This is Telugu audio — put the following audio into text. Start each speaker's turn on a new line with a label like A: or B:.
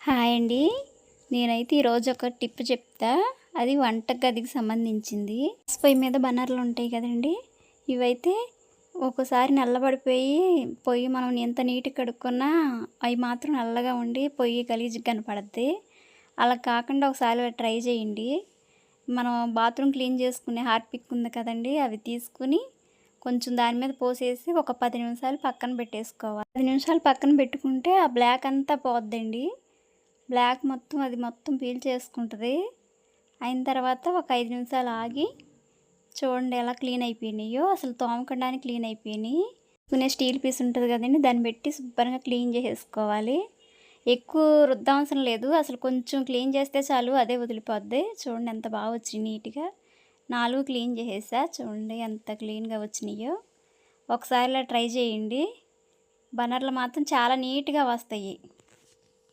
A: హాయ్ అండి. నేనైతే ఈరోజు ఒక టిప్ చెప్తా. అది వంటగదికి సంబంధించింది. పొయ్యి మీద బర్నర్లు ఉంటాయి కదండి, ఇవైతే ఒక్కోసారి నల్లబడిపోయి పొయ్యి మనం ఎంత నీట్గా కడుక్కున్నా అవి మాత్రం నల్లగా ఉండి పొయ్యి గలీజ్గా కనపడద్ది. అలా కాకుండా ఒకసారి ట్రై చేయండి. మనం బాత్రూమ్ క్లీన్ చేసుకునే హార్పిక్ ఉంది కదండి, అవి తీసుకుని కొంచెం దాని మీద పోసేసి ఒక 10 నిమిషాలు పక్కన పెట్టేసుకోవాలి. 10 నిమిషాలు పక్కన పెట్టుకుంటే ఆ బ్లాక్ అంతా పోద్దండి. బ్లాక్ మొత్తం పీల్ చేసుకుంటుంది. అయిన తర్వాత ఒక 5 నిమిషాలు ఆగి చూడండి ఎలా క్లీన్ అయిపోయినాయో. అసలు తోమకుండానే క్లీన్ అయిపోయినాయి. స్టీల్ పీస్ ఉంటుంది కదండి, దాన్ని పెట్టి శుభ్రంగా క్లీన్ చేసేసుకోవాలి. ఎక్కువ రుద్దవసరం లేదు, అసలు కొంచెం క్లీన్ చేస్తే చాలు, అదే వదిలిపోద్ది. చూడండి ఎంత బాగా వచ్చినాయి నీట్గా. 4 క్లీన్ చేసేసా. చూడండి ఎంత క్లీన్గా వచ్చినాయో. ఒకసారి ఇలా ట్రై చేయండి. బర్నర్లు మాత్రం చాలా నీట్గా వస్తాయి.